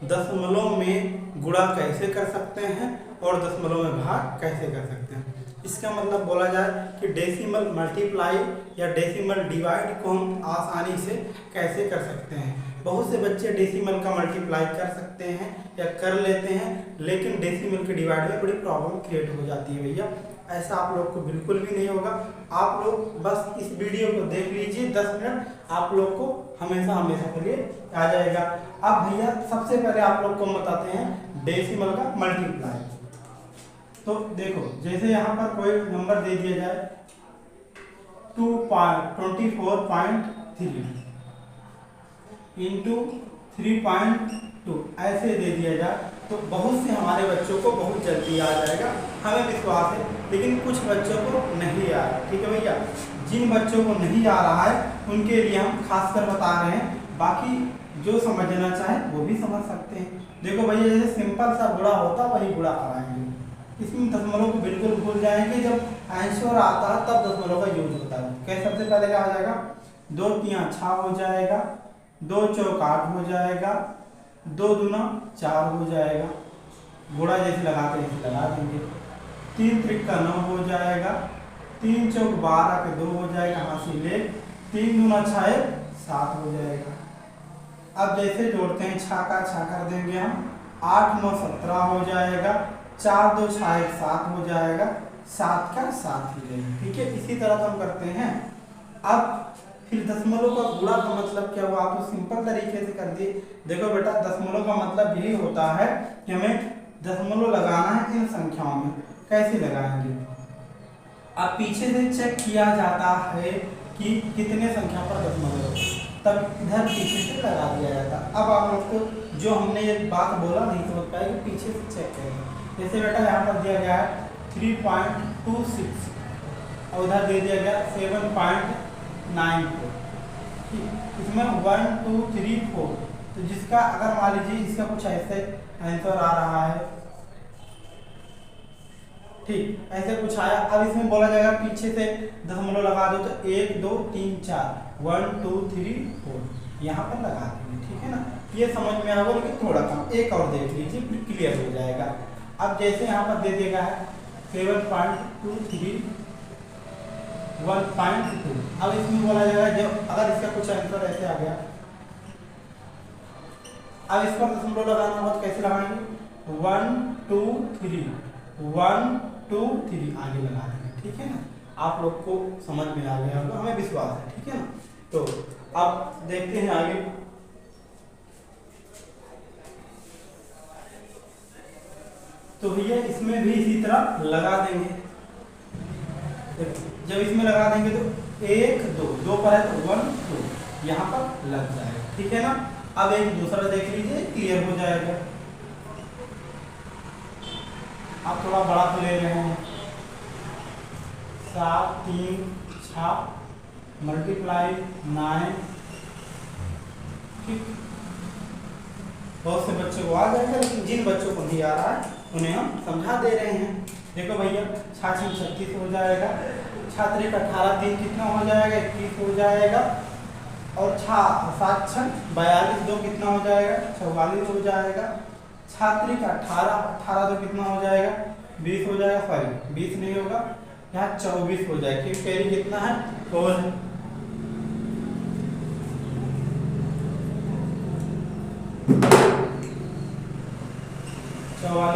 दशमलव में गुणा कैसे कर सकते हैं और दशमलव में भाग कैसे कर सकते हैं। इसका मतलब बोला जाए कि डेसिमल मल्टीप्लाई या डेसिमल डिवाइड को हम आसानी से कैसे कर सकते हैं। बहुत से बच्चे डेसिमल का मल्टीप्लाई कर सकते हैं या कर लेते हैं, लेकिन डेसिमल के डिवाइड में बड़ी प्रॉब्लम क्रिएट हो जाती है भैया। ऐसा आप लोग को बिल्कुल भी नहीं होगा। आप लोग बस इस वीडियो को देख लीजिए 10 मिनट, आप लोग को हमेशा हमेशा के लिए आ जाएगा। अब भैया सबसे पहले आप लोग को बताते हैं डेसिमल का मल्टीप्लाई। तो देखो जैसे यहाँ पर कोई नंबर दे दिया जाए 24.3 इंटू 3.2 ऐसे दे दिया जाए तो बहुत से हमारे बच्चों को बहुत जल्दी आ जाएगा, हमें विश्वास है। लेकिन कुछ बच्चों को नहीं आ रहा, ठीक है भैया। जिन बच्चों को नहीं आ रहा है उनके लिए हम खासकर बता रहे हैं, बाकी जो समझना चाहे वो भी समझ सकते हैं। देखो भैया जैसे सिंपल सा गुणा होता वही गुणा कराएंगे, इसमें दशमलव को बिल्कुल भूल जाएंगे। जब आंसर आता है तब दशमलव का यूज होता है। कैसे? सबसे पहले क्या आ जाएगा 2 तिया 6 हो जाएगा, 2 चौक 8 हो जाएगा, 2 दूना 4 हो जाएगा। गुणा जैसे लगाते हैं लगा देंगे। 3 त्रिका 9 हो जाएगा, 3 चौक 12 के 2 हो जाएगा, हासिल 1, 3 दूना 6 7 हो जाएगा। अब जैसे जोड़ते हैं 6 का 6 कर देंगे हम, 8 9 17 हो जाएगा, 4 2 6 1 7 हो जाएगा, 7 का 7 हो जाएगा। ठीक है, इसी तरह हम करते हैं। अब फिर दशमलव का गुणा का मतलब क्या हुआ, आप तो सिंपल तरीके से कर दिए। देखो बेटा दशमलव का मतलब यही होता है कि हमें दशमलव लगाना है इन संख्याओं में। कैसे लगाएंगे? अब पीछे से चेक किया जाता है कि कितने संख्या पर दशमलव, तब इधर पीछे से लगा दिया जाता। अब आप लोग को जो हमने ये बात बोला नहीं समझ पाए कि पीछे से चेक करेंगे। जैसे बेटा यहाँ पर दिया गया है 3.26 और उधर दे दिया गया 7.94, इसमें 1 2 3 4, तो जिसका अगर मान लीजिए इसका कुछ ऐसे आंसर आ रहा है, ठीक ऐसे कुछ आया। अब इसमें बोला जाएगा पीछे से दशमलव लगा दो, तो 1 2 3 4 1 2 3 4 यहाँ पर लगा देंगे। ठीक है ना, ये समझ में आएगा, लेकिन थोड़ा कम। एक और देख लीजिए फिर क्लियर हो जाएगा। अब जैसे यहाँ पर दे देगा है 7.23 1.2, अब इसमें बोला जाएगा जब अगर इसका कुछ आंसर ऐसे आ गया, अब इस पर दशमलव लगाना होगा तो कैसे लगाएंगे 1 2 3 1 2 3 आगे लगा देंगे। ठीक है ना, आप लोग को समझ में आ गया होगा, हमें विश्वास है। ठीक है ना, तो अब देखते हैं आगे। तो भैया इसमें भी इसी तरह लगा देंगे। जब इसमें लगा देंगे तो 1 2 पर है तो 1 2 यहाँ पर लग जाएगा। ठीक है ना, अब एक दूसरा देख लीजिए, क्लियर हो जाएगा। आप थोड़ा बड़ा तो ले रहे हैं, 7 3 6 मल्टीप्लाई 9। ठीक, बहुत से बच्चों को आ जाएगा, लेकिन जिन बच्चों को नहीं आ रहा है उन्हें हम समझा दे रहे हैं। देखो भैया 6 3 36 हो जाएगा, 6 3 18 3 कितना हो जाएगा 21 हो जाएगा, और 7 6 42 2 कितना हो जाएगा 44 हो जाएगा, 6 3 18 18 2 कितना हो जाएगा 20 हो जाएगा। सॉरी 20 नहीं होगा, यहाँ 24 हो जाएगा, क्योंकि कैरी कितना है 4 है।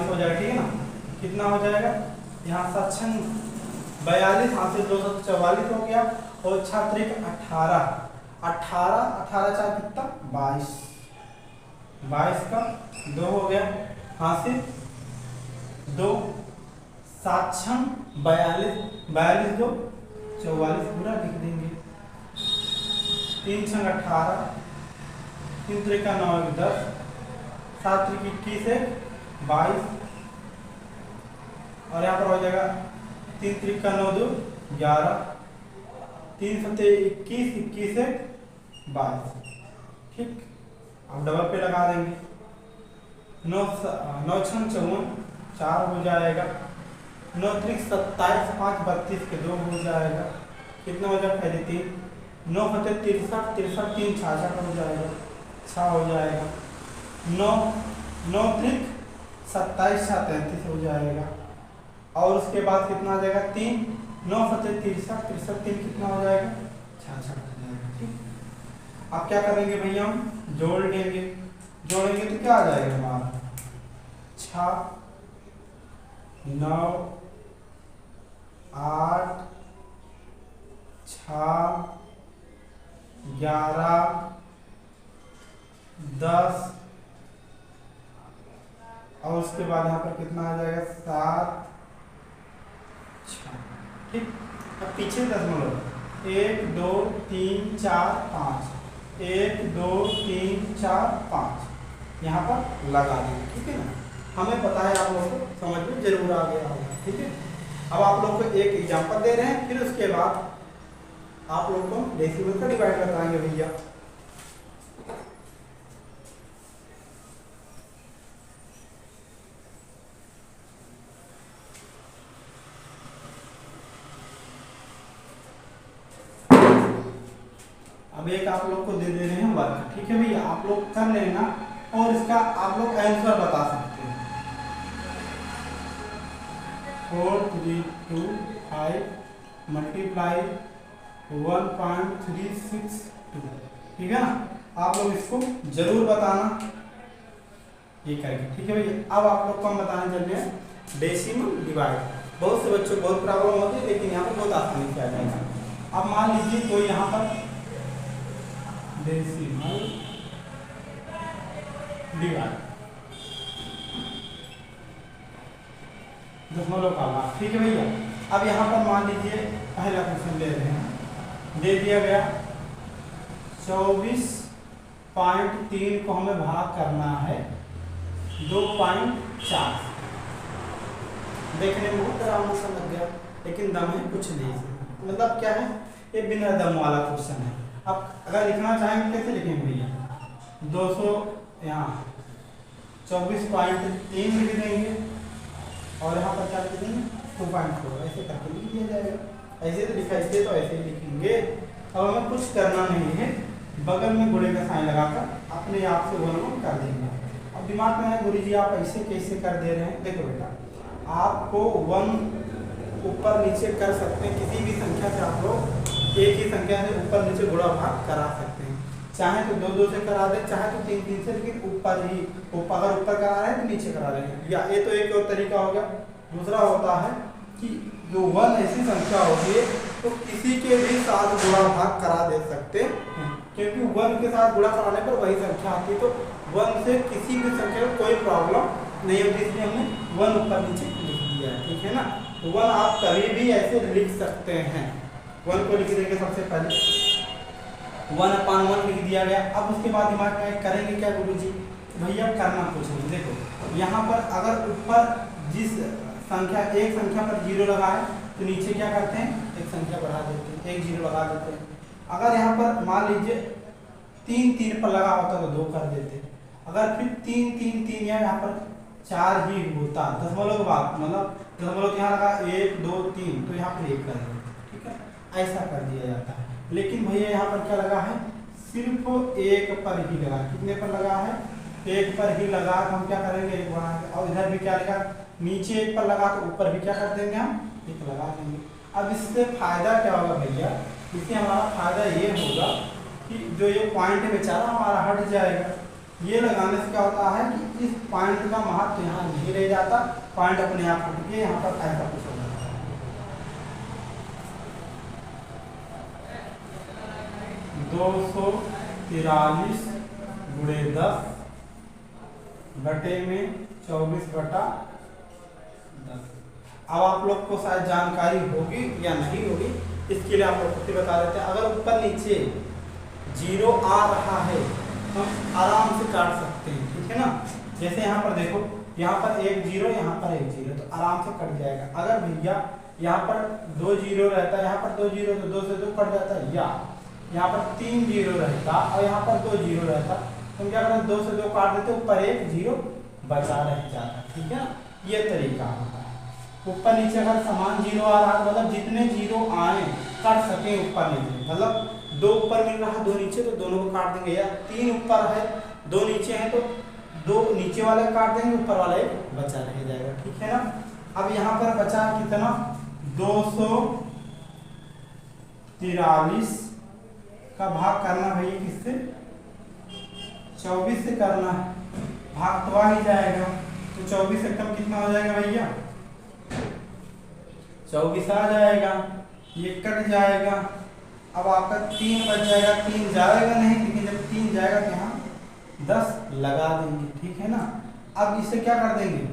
हो जाएगा। ठीक है ना, कितना हो जाएगा यहाँ 7 42 हाथ से 244 हो गया, और 6 3 18 18 18 4 कितना 22 22 का 2 हो गया, हाथ से 2 7 6 42 42 2 44 पूरा लिख देंगे। 3 6 18 3 3 का 9 10 7 3 21 22, और यहाँ पर हो जाएगा 3 3 का 9 2 11 3 7 21 21 22। ठीक, अब डबल पे लगा देंगे, 9 9 6 54 4 हो जाएगा, 9 3 27 5 32 के 2 हो जाएगा। कितना हो जाएगा पहले 3 9 63 63 3 66 हो जाएगा, 6 हो जाएगा। 9 9 त्रिक 27 33 हो जाएगा। और उसके बाद कितना आ जाएगा 3 9 7 63 63 3 कितना हो जाएगा 66 हो जाएगा। ठीक, अब क्या करेंगे भैया हम जोड़ लेंगे, जोड़ेंगे तो क्या आ जाएगा हमारा 6 9 8 6 11 10 और उसके बाद यहाँ पर कितना आ जाएगा 7 6। ठीक, अब पीछे दशमलव 1 2 3 4 5 1 2 3 4 5 यहाँ पर लगा देंगे। ठीक है ना, हमें पता है आप लोगों को समझ में जरूर आ गया होगा। ठीक है, अब आप लोग को एक एग्जांपल दे रहे हैं, फिर उसके बाद आप लोग को डेसिमल का डिवाइड बताएंगे भैया। अब एक आप लोग को दे रहे हैं वर्क। ठीक है भैया, आप लोग कर लेना और इसका आप लोग आंसर बता सकते हैं। 4 3 2 5 मल्टीप्लाई 1.362। ठीक है ना, आप लोग इसको जरूर बताना ये करके। ठीक है भैया, अब आप लोग को हम बताने चल रहे हैं डेसिमल डिवाइड। बहुत से बच्चों को बहुत प्रॉब्लम होती है, लेकिन यहाँ पर बहुत आसानी से आ जाएगा। अब मान लीजिए कोई यहाँ पर डेसिमल डिवाइड दशमलव का भाग। ठीक है भैया, अब यहाँ पर मान लीजिए पहला क्वेश्चन ले रहे हैं, दे दिया गया 24.3 को हमें भाग करना है 2.4। देखने में बहुत आराम से लग गया, लेकिन दम है कुछ नहीं। मतलब क्या है, ये बिना दम वाला क्वेश्चन है। अब अगर लिखना चाहेंगे कैसे लिखेंगे भैया 200 यहाँ 24.3 लिख देंगे और यहाँ पर क्या लिख देंगे 2.4, ऐसे करके लिख दिया जाएगा। ऐसे तो लिखा, इसलिए तो ऐसे ही लिखेंगे। अब हमें कुछ करना नहीं है, बगल में गुणे का साइन लगाकर अपने आप से वन कर देंगे। अब दिमाग में है गुरुजी आप ऐसे कैसे कर दे रहे हैं। देखो बेटा, आपको 1 ऊपर नीचे कर सकते हैं, किसी भी संख्या से आप लोग एक ही संख्या से ऊपर नीचे गुणा भाग करा सकते हैं। चाहे तो 2 2 से करा दें, चाहे तो 3 3 से, लेकिन ऊपर ही अगर ऊपर करा रहे हैं तो नीचे करा देंगे। या ये तो एक और तरीका हो गया। दूसरा होता है कि जो 1 ऐसी संख्या होगी तो किसी के भी साथ गुणा भाग करा दे सकते हैं, क्योंकि 1 के साथ गुणा कराने पर वही संख्या आती है। तो 1 से किसी भी संख्या में कोई प्रॉब्लम नहीं होती, इसलिए हमने 1 ऊपर नीचे लिख दिया है। ठीक है ना, तो 1 आप कभी भी ऐसे लिख सकते हैं। 1 को लिख देंगे सबसे पहले 1/1 लिख दिया गया। अब उसके बाद दिमाग में करेंगे क्या गुरुजी, भैया करना कुछ नहीं। देखो यहाँ पर अगर ऊपर जिस संख्या एक संख्या पर 0 लगा है तो नीचे क्या करते हैं एक संख्या बढ़ा देते हैं, 1 0 लगा देते हैं। अगर यहाँ पर मान लीजिए 3 3 पर लगा होता तो 2 कर देते। अगर फिर 3 3 3 यहाँ पर 4 ही होता, दशमलव भाग मतलब दशमलव यहाँ लगा 1 2 3 तो यहाँ पर 1 कर देते। ठीक है, ऐसा कर दिया जाता है। लेकिन भैया यहाँ पर क्या लगा है, सिर्फ 1 पर ही लगा। कितने पर लगा है, 1 पर ही लगा। हम क्या करेंगे 1 बढ़ाएंगे। और इधर भी क्या लगा, नीचे 1 पर लगा तो ऊपर भी क्या कर देंगे हम 1 लगा देंगे। अब इससे फायदा क्या होगा भैया, इससे हमारा फायदा ये होगा कि जो ये पॉइंट बेचारा हमारा हट जाएगा। ये लगाने से क्या होता है कि इस पॉइंट का महत्व यहाँ नहीं रह जाता, पॉइंट अपने आप हट के यहाँ पर ऐसा कुछ हो जाता है। 243 गुणे 10 बटे में 24/10। अब आप लोग को शायद जानकारी होगी या नहीं होगी, इसके लिए आप लोग को बता देते हैं। अगर ऊपर नीचे 0 आ रहा है हम आराम से काट सकते हैं। ठीक है ना, जैसे यहाँ पर देखो, यहाँ पर 1 0 यहाँ पर 1 0 तो आराम से कट जाएगा। अगर भैया यहाँ पर 2 0 रहता है, यहाँ पर 2 0 तो 2 से 2 कट जाता है, या यहाँ पर 3 0 रहता और यहाँ पर 2 0 रहता तो हम क्या करें 2 से 2 काट देते, ऊपर 1 0 बचा रह जाता। ठीक है ना, ये तरीका होता है। ऊपर नीचे अगर समान 0 आ रहा है मतलब जितने 0 आए काट सके ऊपर नीचे, मतलब 2 ऊपर मिल रहा है 2 नीचे तो दोनों को काट देंगे। या 3 ऊपर है 2 नीचे हैं तो दो नीचे वाले काट देंगे, ऊपर वाला एक बचा रह जाएगा, ठीक है ना। अब यहाँ पर बचा कितना 243 का भाग करना भैया किससे 24 से करना है, भाग तो आ ही जाएगा। तो 24 से कम कितना हो जाएगा भैया 24 आ जाएगा, ये कट जाएगा। अब आपका 3 बच जाएगा, 3 जाएगा नहीं, लेकिन जब 3 जाएगा तो यहाँ 10 लगा देंगे, ठीक है ना। अब इसे क्या कर देंगे,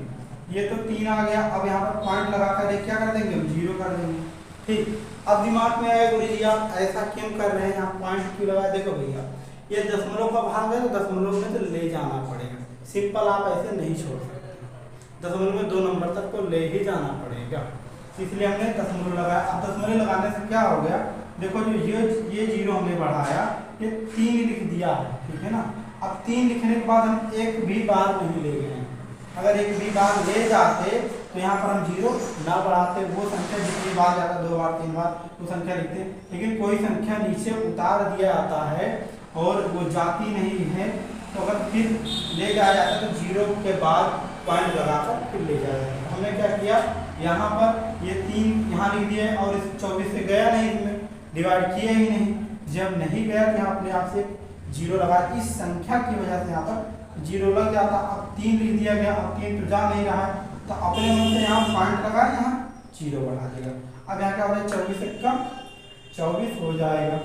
ये तो 3 आ गया, अब यहाँ पर पॉइंट लगा कर क्या कर देंगे, 0 कर देंगे, ठीक। अब दिमाग में आएगा गुरु जी आप ऐसा क्यों कर रहे हैं, यहाँ पॉइंट क्यों लगा। देखो भैया ये दशमलव का भाग है, तो दशमलव में तो ले जाना पड़ेगा, सिंपल आप ऐसे नहीं छोड़ सकते, दशमलव में 2 नंबर तक को ले ही जाना पड़ेगा, इसलिए हमने दशमलव लगाया। अब दशमलव लगाने से क्या हो गया, देखो जो ये 0 हमने बढ़ाया, ये 3 लिख दिया है, ठीक है ना। अब 3 लिखने के बाद हम एक भी बार नहीं ले गए हैं, अगर एक भी बार ले जाते तो यहाँ पर हम 0 ना बढ़ाते, वो संख्या जितनी बार जाता 2 बार 3 बार वो संख्या लिखते, लेकिन कोई संख्या नीचे उतार दिया जाता है और वो जाती नहीं है, तो अगर फिर ले जाया जाता तो 0 के बाद पॉइंट लगाकर फिर ले जाया जाता। हमने क्या किया, यहाँ पर ये 3 यहाँ लिख दिए और इस 24 से गया नहीं, इसमें डिवाइड किया ही नहीं, जब नहीं गया तो यहाँ अपने आप से 0 लगा, इस संख्या की वजह से यहाँ पर 0 लग जाता। अब 3 लिख दिया गया, अब 3 तो जा नहीं रहा है, तो अपने मन से यहाँ पॉइंट लगा, यहाँ 0 बढ़ा देगा। अब यहाँ क्या हो जाएगा 24 से कम 24 हो जाएगा,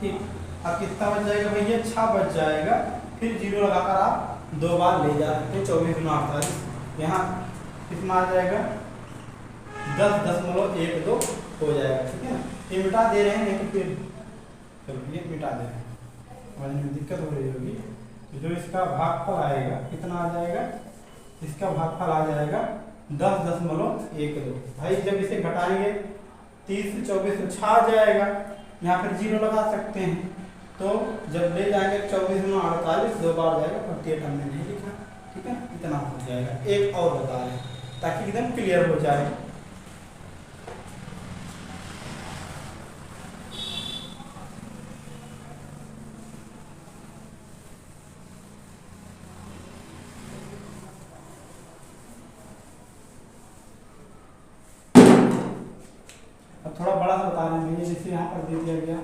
ठीक। अब कितना बच जाएगा भैया 6 बच जाएगा, फिर 0 लगाकर आप 2 बार ले जा सकते हैं, 24 गुना 48, यहाँ कितना आ जाएगा 10.12 हो जाएगा, ठीक है ना। ये मिटा दे रहे हैं, नहीं तो फिर चलो ये मिटा दे रहे हैं, समझने में दिक्कत हो रही होगी। तो जो इसका भागफल आएगा कितना आ जाएगा, इसका भागफल आ जाएगा 10.12। भाई जब इसे घटाएंगे 30 से 24 से 6 आ जाएगा, यहाँ पर 0 लगा सकते हैं, तो जब ले जाएंगे 24 गुना 48 2 बार जाएगा, 48 हमने नहीं लिखा, ठीक है, इतना हो जाएगा। एक और बता रहे हैं ताकि एकदम क्लियर हो जाए। अब थोड़ा बड़ा सा बता रहे हैं, जैसे यहाँ पर दे दिया गया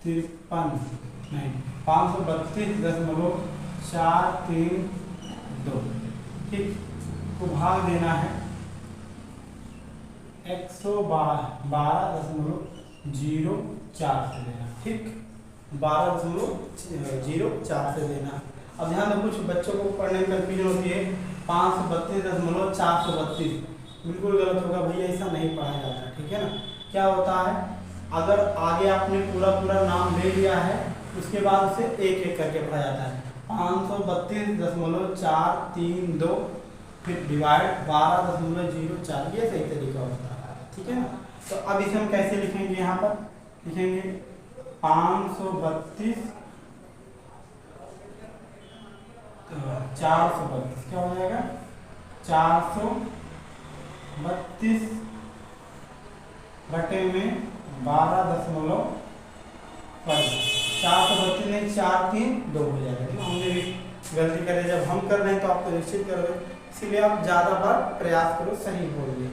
532.432, ठीक, को भाग देना है 112.04 से देना, ठीक, 12.04 से देना। अब ध्यान दो, कुछ बच्चों को पढ़ने में कंफ्यूजन होती है, 532.432 बिल्कुल गलत होगा भैया, ऐसा नहीं पढ़ा जाता, ठीक है ना। क्या होता है, अगर आगे आपने पूरा नाम ले लिया है, उसके बाद उसे एक एक करके पढ़ा जाता है, 532.432 फिर डिवाइड 12.04, ये सही तरीका होता है, ठीक है ना। तो अब इसे हम कैसे लिखेंगे, यहाँ पर लिखेंगे 432, क्या हो जाएगा 432 बटे में 12.432 नहीं 432 हो जाएगा, ठीक है। हमने भी गलती करे, जब हम कर रहे हैं तो आपको निश्चित करोगे, इसीलिए आप ज़्यादा बार प्रयास करो सही बोलिए।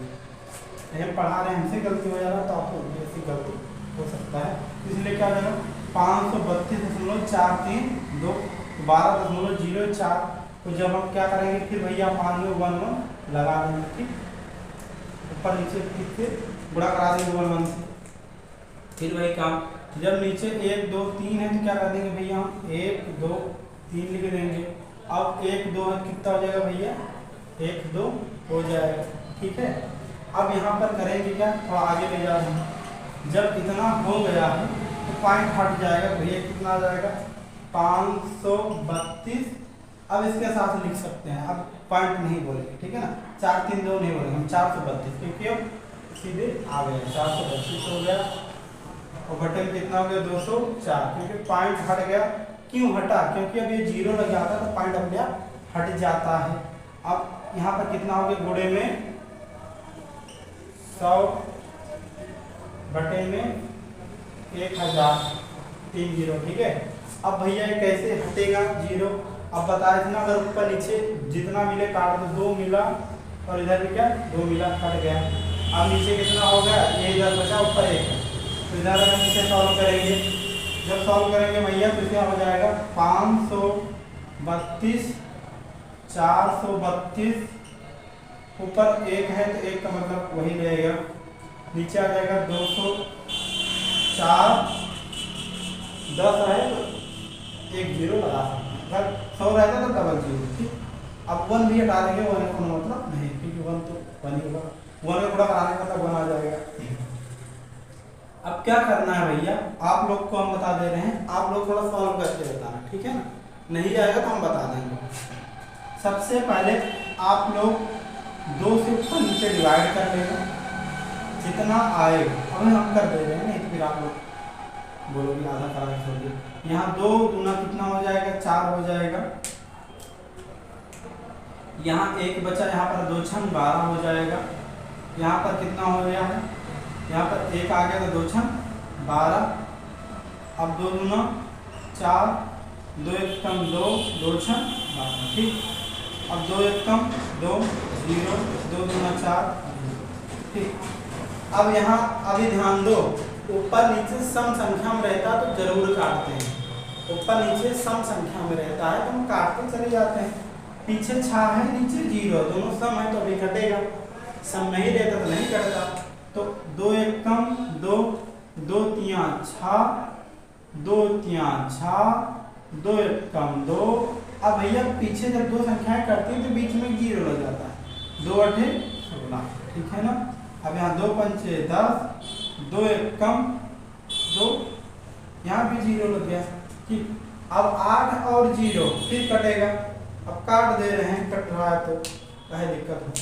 हम पढ़ा रहे हैं, हमसे गलती हो जा रहा है तो आपको ऐसी गलती हो सकता है, इसलिए क्या हो जाएगा 532.432 12.04 को जब हम क्या करेंगे, फिर भैया 5 में 1 लगा देंगे, ठीक, ऊपर नीचे किससे गुणा करा देंगे 1 1 से, फिर वही काम। जब नीचे 1 2 3 है तो क्या कर देंगे भैया, हम 1 2 3 लिख देंगे। अब 1 2 है कितना हो जाएगा भैया 1 2 हो जाएगा, ठीक है। अब यहाँ पर करेंगे क्या, थोड़ा आगे ले जा रहे हैं, जब इतना हो गया है तो पॉइंट हट जाएगा भैया, कितना आ जाएगा 532। अब इसके साथ लिख सकते हैं, अब पॉइंट नहीं बोलेंगे, ठीक है ना, 4 3 2 नहीं बोलेंगे हम, 432, क्योंकि अब सीधे आ गए 432 हो गया, और बटे में कितना हो गया 204, क्योंकि पॉइंट हट गया। क्यों हटा, क्योंकि अब ये 0 लग जाता है तो पॉइंट अपने आप हट जाता है। अब यहाँ पर कितना हो गया, गुणे में 100 बटे में 1030, ठीक है। अब भैया ये कैसे हटेगा 0। अब बताया इतना अगर ऊपर नीचे जितना मिले काट दो, 2 मिला और इधर भी क्या 2 मिला, कट गया। अब नीचे कितना हो गया, ये इधर बचा ऊपर 1, तो इधर हम इसे सॉल्व करेंगे। जब सॉल्व करेंगे भैया तो क्या हो जाएगा 532 432, ऊपर 1 है तो 1 का मतलब वही रहेगा, नीचे आ जाएगा 204, 10 है तो 1 0 लगा सकते हैं, अगर 100 रहता तो डबल 0। ठीक, अब 1 भी हटा देंगे, 1 का मतलब नहीं, क्योंकि 1 तो 1 ही होगा, 1 का थोड़ा कराने का मतलब 1 आ जाएगा। अब क्या करना है भैया, आप लोग को हम बता दे रहे हैं, आप लोग थोड़ा सॉल्व करके बताना, ठीक है ना, नहीं आएगा तो हम बता देंगे। सबसे पहले आप लोग 2 से ऊपर नीचे डिवाइड कर लेंगे, जितना आएगा हमें हम कर दे रहे हैं, नहीं फिर आप लोग बोलोगे आधा करा के छोड़िए। यहाँ 2 दूना कितना हो जाएगा 4 हो जाएगा, यहाँ 1 बचा, यहाँ पर 2 छंग 12 हो जाएगा, यहाँ पर कितना हो गया है, यहाँ पर 1 आ गया तो 2 छंग 12, अब 2 दूना 4, 2 1 कम 2, 2 छंग 12, ठीक। अब 2 1 कम 2 0, 2 दूना 4, ठीक। अब यहाँ अभी ध्यान दो, ऊपर नीचे सम संख्या में रहता तो जरूर काटते हैं, ऊपर नीचे सम संख्या में रहता है तो हम काटते चले जाते हैं। पीछे 6 है नीचे 0, दोनों सम है तो अभी कटेगा, सम नहीं रहता तो नहीं कटता। तो 2 1 कम 2, 2 3 6, 2 3 6, 2 1 कम 2। अब भैया पीछे जब 2 संख्याएं करती हैं तो बीच में 0 लग जाता है, 2 8 16, ठीक है ना। अब यहाँ 2 5 10, 2 1 कम 2, यहाँ भी 0 लग गया, ठीक। अब 8 और 0 फिर कटेगा, अब काट दे रहे हैं, कट रहा है तो क्या दिक्कत है,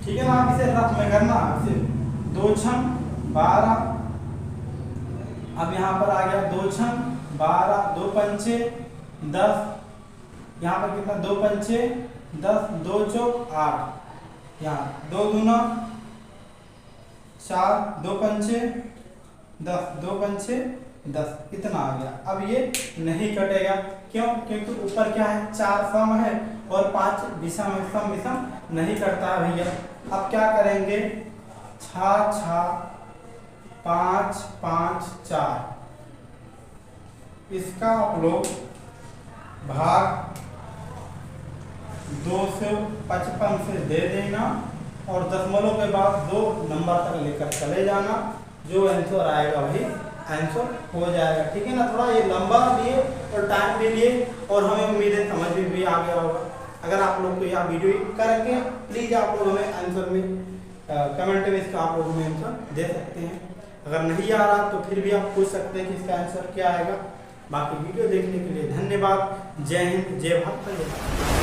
ठीक है ना। आप इसे रफ में करना, सिर्फ 2 छंग 12, अब यहाँ पर आ गया 2 छंग 12, 2 पंचे 10, यहाँ पर कितना 2 पंचे 10, 2 चौक 8, यहाँ 2 दूना 4, 2 पंचे 10, 2 पंचे 10, इतना आ गया। अब ये नहीं कटेगा, क्यों, क्योंकि ऊपर क्या है 4 सम है और 5 विषम है, सम विषम नहीं करता है भैया। अब क्या करेंगे 6 6 5 5 4, इसका आप लोग भाग 255 से दे देना और दशमलव के बाद 2 नंबर तक लेकर चले जाना, जो आंसर आएगा वही आंसर हो जाएगा, ठीक है ना। थोड़ा ये लंबा लिए और टाइम भी लिए और हमें उम्मीद है समझ में भी आ गया होगा। अगर आप लोग को यह वीडियो करके प्लीज़ आप लोग हमें आंसर में कमेंट में इसका आप लोग हमें आंसर दे सकते हैं। अगर नहीं आ रहा तो फिर भी आप पूछ सकते हैं कि इसका आंसर क्या आएगा। बाकी वीडियो देखने के लिए धन्यवाद। जय हिंद, जय भारत।